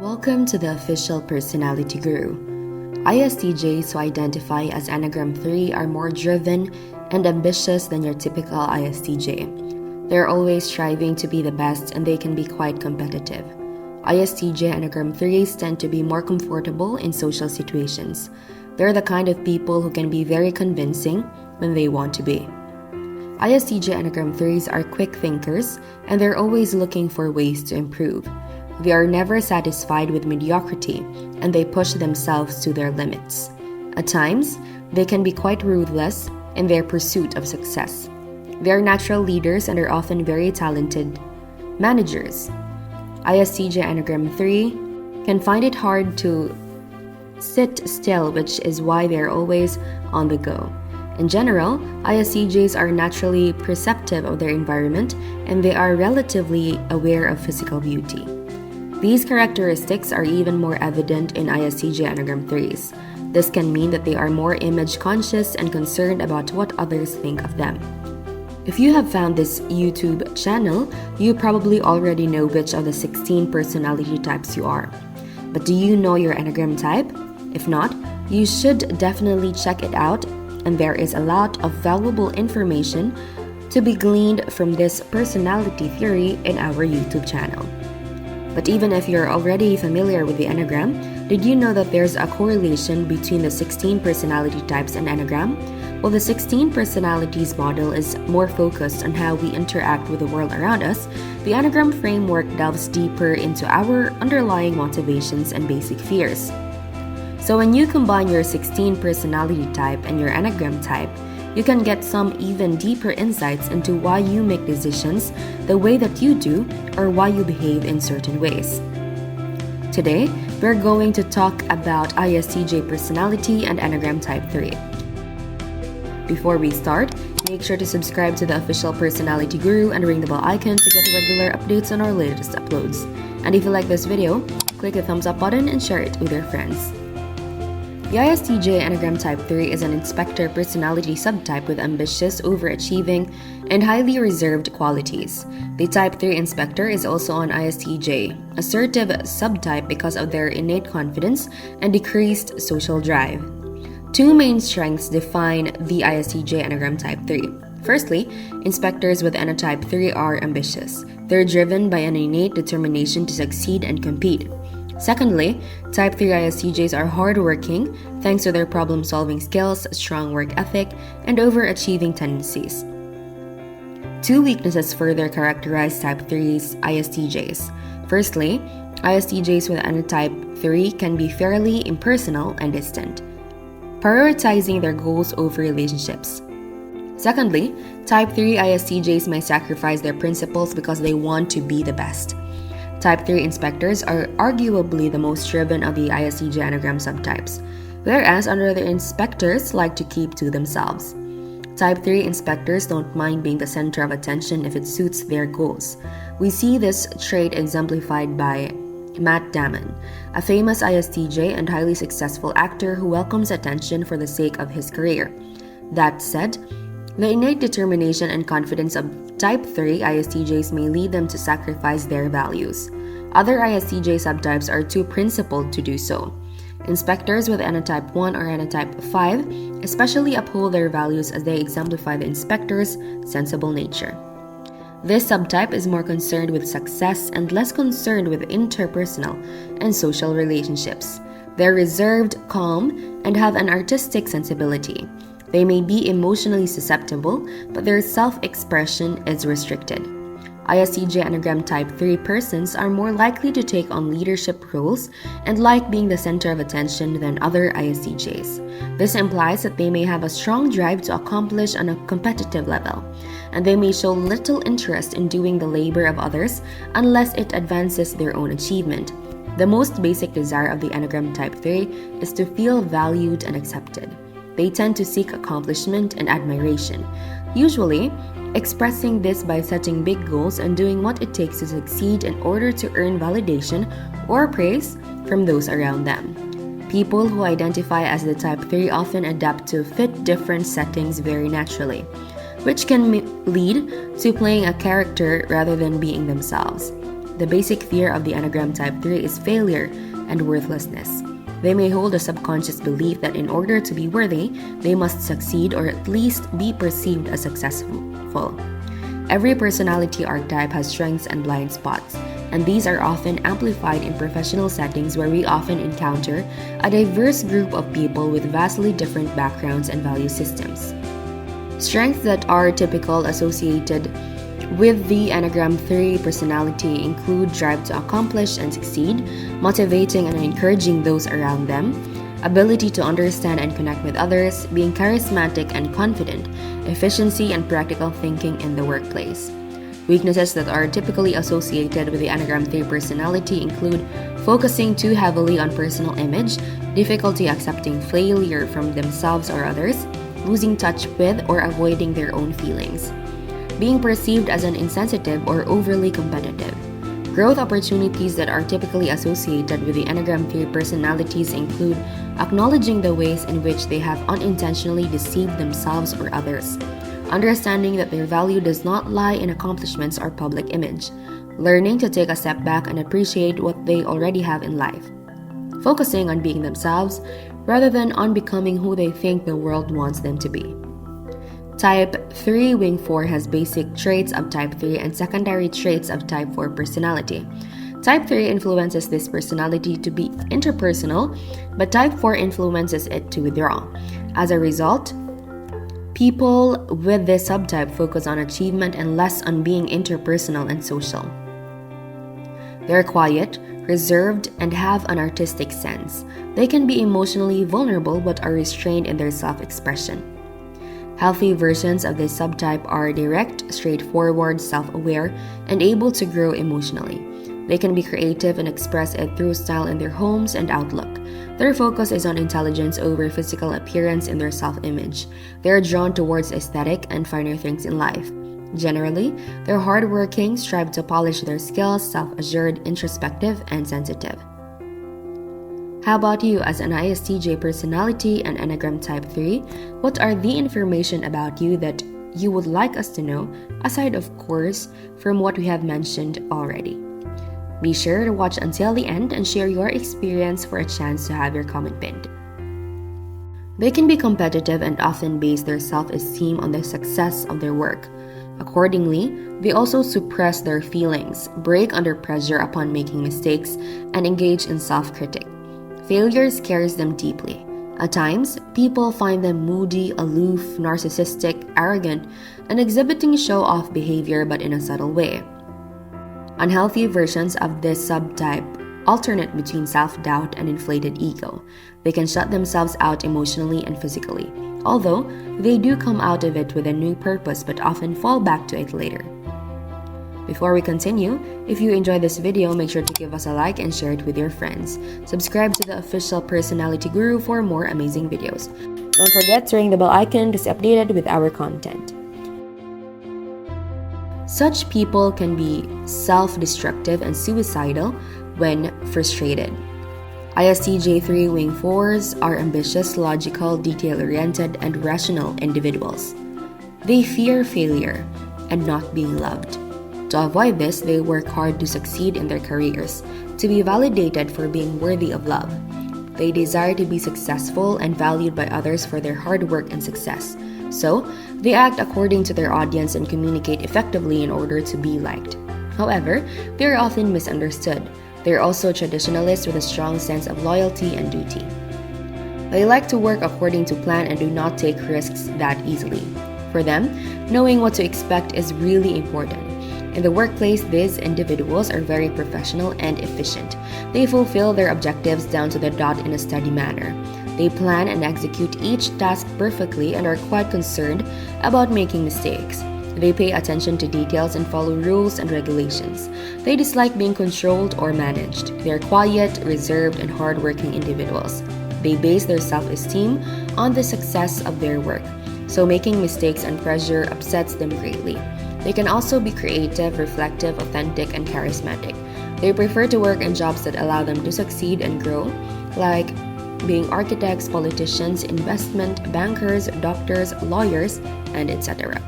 Welcome to the official Personality Guru. ISTJs who identify as Enneagram 3 are more driven and ambitious than your typical ISTJ. They're always striving to be the best and they can be quite competitive. ISTJ Enneagram 3s tend to be more comfortable in social situations. They're the kind of people who can be very convincing when they want to be. ISTJ Enneagram 3s are quick thinkers and they're always looking for ways to improve. They are never satisfied with mediocrity and they push themselves to their limits. At times, they can be quite ruthless in their pursuit of success. They are natural leaders and are often very talented managers. ISTJ Enneagram 3 can find it hard to sit still, which is why they are always on the go. In general, ISTJs are naturally perceptive of their environment and they are relatively aware of physical beauty. These characteristics are even more evident in ISTJ Enneagram 3s. This can mean that they are more image conscious and concerned about what others think of them. If you have found this YouTube channel, you probably already know which of the 16 personality types you are. But do you know your Enneagram type? If not, you should definitely check it out, and there is a lot of valuable information to be gleaned from this personality theory in our YouTube channel. But even if you're already familiar with the Enneagram, did you know that there's a correlation between the 16 personality types and Enneagram? While the 16 personalities model is more focused on how we interact with the world around us, the Enneagram framework delves deeper into our underlying motivations and basic fears. So when you combine your 16 personality type and your Enneagram type, you can get some even deeper insights into why you make decisions the way that you do or why you behave in certain ways. Today, we're going to talk about ISTJ personality and Enneagram Type 3. Before we start, make sure to subscribe to the official Personality Guru and ring the bell icon to get regular updates on our latest uploads. And if you like this video, click the thumbs up button and share it with your friends. The ISTJ Enneagram Type 3 is an inspector personality subtype with ambitious, overachieving, and highly reserved qualities. The Type 3 inspector is also an ISTJ, assertive subtype because of their innate confidence and decreased social drive. Two main strengths define the ISTJ Enneagram Type 3. Firstly, inspectors with Enneatype 3 are ambitious. They're driven by an innate determination to succeed and compete. Secondly, Type 3 ISTJs are hardworking thanks to their problem-solving skills, strong work ethic, and overachieving tendencies. Two weaknesses further characterize Type 3's ISTJs. Firstly, ISTJs with Enneatype 3 can be fairly impersonal and distant, prioritizing their goals over relationships. Secondly, Type 3 ISTJs may sacrifice their principles because they want to be the best. Type 3 inspectors are arguably the most driven of the ISTJ Enneagram subtypes, whereas other inspectors like to keep to themselves. Type 3 inspectors don't mind being the center of attention if it suits their goals. We see this trait exemplified by Matt Damon, a famous ISTJ and highly successful actor who welcomes attention for the sake of his career. That said, the innate determination and confidence of Type 3 ISTJs may lead them to sacrifice their values. Other ISTJ subtypes are too principled to do so. Inspectors with Enneatype 1 or Enneatype 5 especially uphold their values as they exemplify the inspector's sensible nature. This subtype is more concerned with success and less concerned with interpersonal and social relationships. They're reserved, calm, and have an artistic sensibility. They may be emotionally susceptible, but their self-expression is restricted. ISTJ Enneagram Type 3 persons are more likely to take on leadership roles and like being the center of attention than other ISTJs. This implies that they may have a strong drive to accomplish on a competitive level, and they may show little interest in doing the labor of others unless it advances their own achievement. The most basic desire of the Enneagram Type 3 is to feel valued and accepted. They tend to seek accomplishment and admiration, usually expressing this by setting big goals and doing what it takes to succeed in order to earn validation or praise from those around them. People who identify as the Type 3 often adapt to fit different settings very naturally, which can lead to playing a character rather than being themselves. the basic fear of the Enneagram Type 3 is failure and worthlessness. They may hold a subconscious belief that in order to be worthy, they must succeed or at least be perceived as successful. Every personality archetype has strengths and blind spots, and these are often amplified in professional settings where we often encounter a diverse group of people with vastly different backgrounds and value systems. Strengths that are typical associated with the Enneagram 3 personality include drive to accomplish and succeed, motivating and encouraging those around them, ability to understand and connect with others, being charismatic and confident, efficiency and practical thinking in the workplace. Weaknesses that are typically associated with the Enneagram 3 personality include focusing too heavily on personal image, difficulty accepting failure from themselves or others, losing touch with or avoiding their own feelings, being perceived as an insensitive or overly competitive. Growth opportunities that are typically associated with the Enneagram 3 personalities include acknowledging the ways in which they have unintentionally deceived themselves or others, understanding that their value does not lie in accomplishments or public image, learning to take a step back and appreciate what they already have in life, focusing on being themselves rather than on becoming who they think the world wants them to be. Type 3 Wing 4 has basic traits of Type 3 and secondary traits of Type 4 personality. Type 3 influences this personality to be interpersonal, but Type 4 influences it to withdraw. As a result, people with this subtype focus on achievement and less on being interpersonal and social. They're quiet, reserved, and have an artistic sense. They can be emotionally vulnerable but are restrained in their self-expression. Healthy versions of this subtype are direct, straightforward, self-aware, and able to grow emotionally. They can be creative and express it through style in their homes and outlook. Their focus is on intelligence over physical appearance in their self-image. They are drawn towards aesthetic and finer things in life. Generally, they're hardworking, strive to polish their skills, self-assured, introspective, and sensitive. How about you as an ISTJ personality and Enneagram Type 3? What are the information about you that you would like us to know, aside of course from what we have mentioned already? Be sure to watch until the end and share your experience for a chance to have your comment pinned. They can be competitive and often base their self-esteem on the success of their work. Accordingly, they also suppress their feelings, break under pressure upon making mistakes, and engage in self-critique. Failure scares them deeply. At times, people find them moody, aloof, narcissistic, arrogant, and exhibiting show-off behavior but in a subtle way. Unhealthy versions of this subtype alternate between self-doubt and inflated ego. They can shut themselves out emotionally and physically, although they do come out of it with a new purpose but often fall back to it later. Before we continue, if you enjoyed this video, make sure to give us a like and share it with your friends. Subscribe to the official Personality Guru for more amazing videos. Don't forget to ring the bell icon to stay updated with our content. Such people can be self-destructive and suicidal when frustrated. ISTJ 3 Wing 4s are ambitious, logical, detail-oriented, and rational individuals. They fear failure and not being loved. To avoid this, they work hard to succeed in their careers, to be validated for being worthy of love. They desire to be successful and valued by others for their hard work and success. So, they act according to their audience and communicate effectively in order to be liked. However, they are often misunderstood. They are also traditionalists with a strong sense of loyalty and duty. They like to work according to plan and do not take risks that easily. For them, knowing what to expect is really important. In the workplace, these individuals are very professional and efficient. They fulfill their objectives down to the dot in a steady manner. They plan and execute each task perfectly and are quite concerned about making mistakes. They pay attention to details and follow rules and regulations. They dislike being controlled or managed. They are quiet, reserved, and hardworking individuals. They base their self-esteem on the success of their work, so making mistakes and pressure upsets them greatly. They can also be creative, reflective, authentic, and charismatic. They prefer to work in jobs that allow them to succeed and grow, like being architects, politicians, investment bankers, doctors, lawyers, and etc.